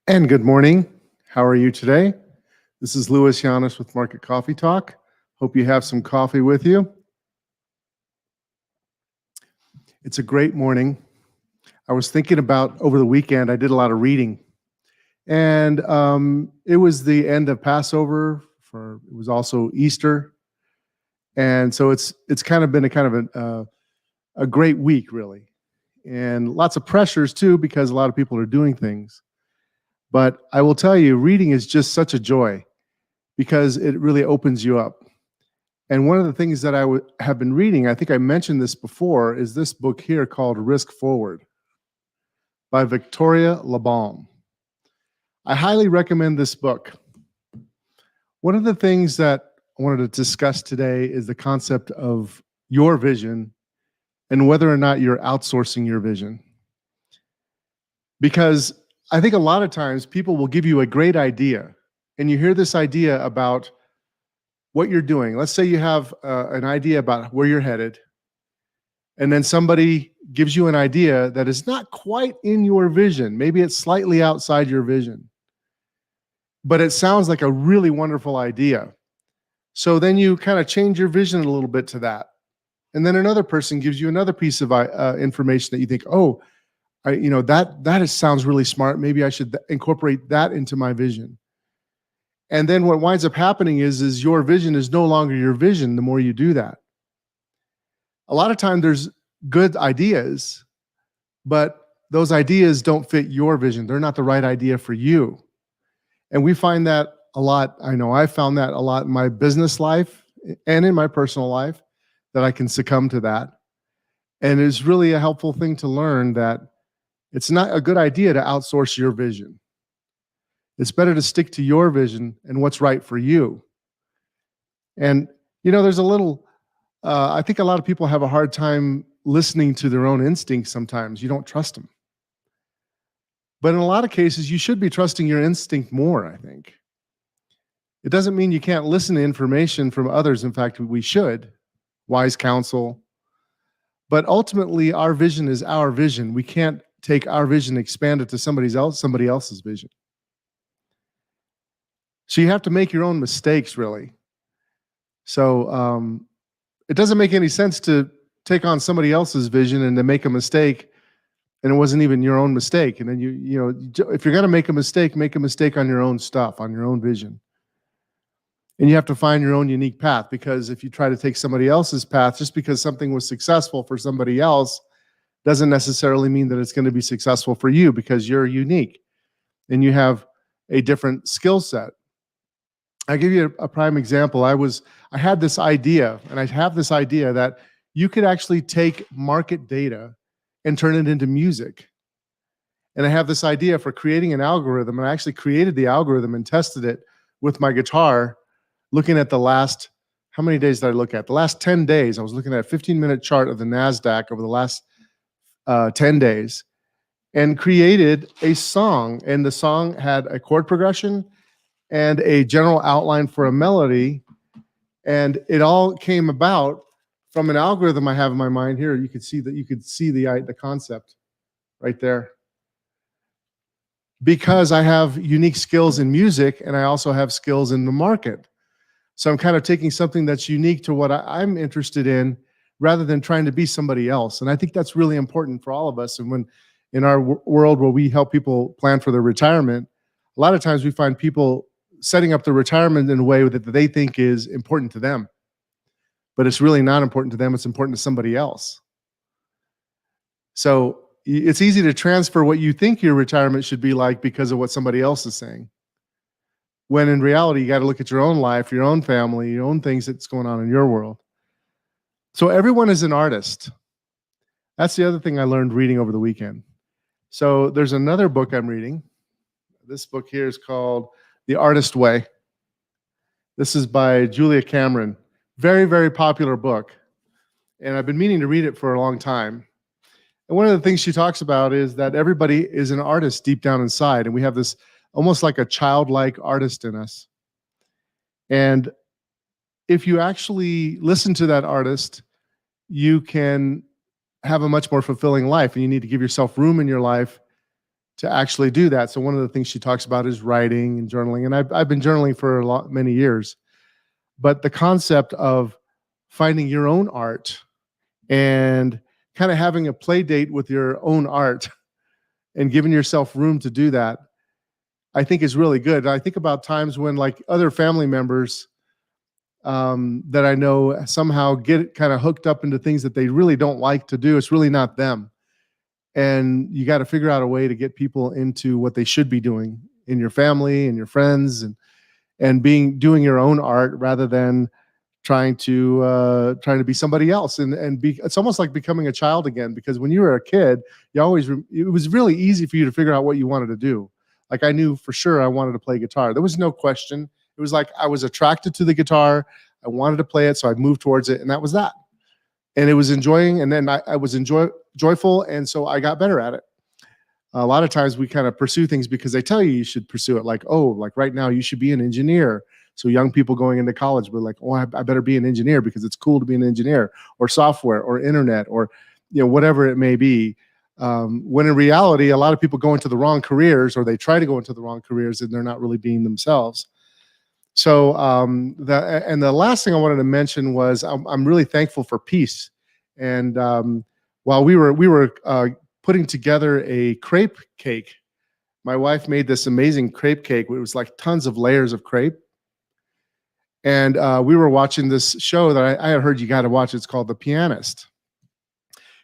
And good morning. How are you today? This is Louis Yanis with Market Coffee Talk. Hope you have some coffee with you. It's a great morning. I was thinking about over the weekend, I did a lot of reading. And it was the end of Passover, it was also Easter. And so it's kind of been a great week, really. And lots of pressures too, because a lot of people are doing things. But I will tell you, reading is just such a joy because it really opens you up. And one of the things that I have been reading, I think I mentioned this before, is this book here called Risk Forward by Victoria Labalme. I highly recommend this book. One of the things that I wanted to discuss today is the concept of your vision and whether or not you're outsourcing your vision. Because I think a lot of times people will give you a great idea, and you hear this idea about what you're doing. Let's say you have an idea about where you're headed, and then somebody gives you an idea that is not quite in your vision. Maybe it's slightly outside your vision, but it sounds like a really wonderful idea. So then you kind of change your vision a little bit to that. And then another person gives you another piece of information that you think, oh, that sounds really smart. Maybe I should incorporate that into my vision. And then what winds up happening is your vision is no longer your vision the more you do that. A lot of time there's good ideas, but those ideas don't fit your vision. They're not the right idea for you. And we find that a lot. I know I found that a lot in my business life and in my personal life, that I can succumb to that. And it's really a helpful thing to learn that it's not a good idea to outsource your vision. It's better to stick to your vision and what's right for you. And, there's a little, I think a lot of people have a hard time listening to their own instincts sometimes. You don't trust them. But in a lot of cases, you should be trusting your instinct more, I think. It doesn't mean you can't listen to information from others. In fact, we should. Wise counsel. But ultimately, our vision is our vision. We can't take our vision and expand it to somebody else's vision. So you have to make your own mistakes, really. So it doesn't make any sense to take on somebody else's vision and to make a mistake, and it wasn't even your own mistake. And then if you're going to make a mistake on your own stuff, on your own vision. And you have to find your own unique path, because if you try to take somebody else's path, just because something was successful for somebody else doesn't necessarily mean that it's going to be successful for you, because you're unique and you have a different skill set. I'll give you a prime example. I had this idea, and I have this idea that you could actually take market data and turn it into music. And I have this idea for creating an algorithm, and I actually created the algorithm and tested it with my guitar, looking at how many days did I look at? The last 10 days, I was looking at a 15-minute chart of the NASDAQ over the last 10 days, and created a song. And the song had a chord progression and a general outline for a melody. And it all came about from an algorithm I have in my mind here. You could see the concept right there. Because I have unique skills in music, and I also have skills in the market. So I'm kind of taking something that's unique to what I'm interested in, rather than trying to be somebody else. And I think that's really important for all of us. And when in our world where we help people plan for their retirement, a lot of times we find people setting up their retirement in a way that they think is important to them. But it's really not important to them. It's important to somebody else. So it's easy to transfer what you think your retirement should be like because of what somebody else is saying. When in reality, you got to look at your own life, your own family, your own things that's going on in your world. So everyone is an artist. That's the other thing I learned reading over the weekend. So there's another book I'm reading. This book here is called The Artist Way. This is by Julia Cameron. Very, very popular book. And I've been meaning to read it for a long time. And one of the things she talks about is that everybody is an artist deep down inside. And we have this almost like a childlike artist in us. And if you actually listen to that artist, you can have a much more fulfilling life. And you need to give yourself room in your life to actually do that. So one of the things she talks about is writing and journaling, and I've been journaling for many years. But the concept of finding your own art and kind of having a play date with your own art and giving yourself room to do that, I think is really good. I think about times when like other family members that I know somehow get kind of hooked up into things that they really don't like to do. It's really not them. And you got to figure out a way to get people into what they should be doing in your family and your friends, and doing your own art rather than trying to be somebody else, and be it's almost like becoming a child again, because when you were a kid, it was really easy for you to figure out what you wanted to do. Like I knew for sure I wanted to play guitar. There was no question. It was like I was attracted to the guitar. I wanted to play it, so I moved towards it, and that was that. And it was enjoying, and then I was joyful, and so I got better at it. A lot of times we kind of pursue things because they tell you should pursue it. Like, oh, like right now you should be an engineer. So young people going into college were like, oh, I better be an engineer because it's cool to be an engineer, or software, or internet, or whatever it may be. When in reality, a lot of people go into the wrong careers, or they try to go into the wrong careers, and they're not really being themselves. So the last thing I wanted to mention was I'm really thankful for peace. And while we were putting together a crepe cake, my wife made this amazing crepe cake. It was like tons of layers of crepe. And we were watching this show that I had heard you got to watch. It's called The Pianist.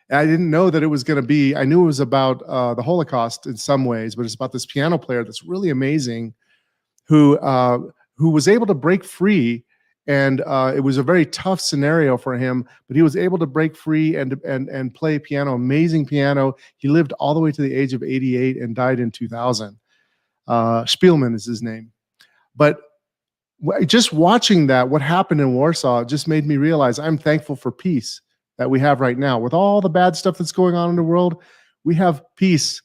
And I didn't know that it was going to be, I knew it was about the Holocaust in some ways, but it's about this piano player that's really amazing who was able to break free. And it was a very tough scenario for him, but he was able to break free and play piano, amazing piano. He lived all the way to the age of 88 and died in 2000. Spielman is his name. But just watching that, what happened in Warsaw, just made me realize I'm thankful for peace that we have right now. With all the bad stuff that's going on in the world, we have peace,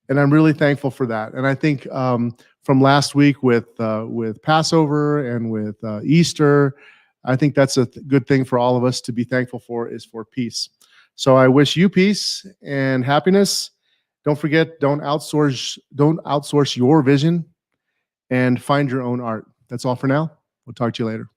and I'm really thankful for that. And I think from last week with Passover and with Easter, I think that's a good thing for all of us to be thankful for, is for peace. So I wish you peace and happiness. Don't forget, don't outsource your vision, and find your own art. That's all for now. We'll talk to you later.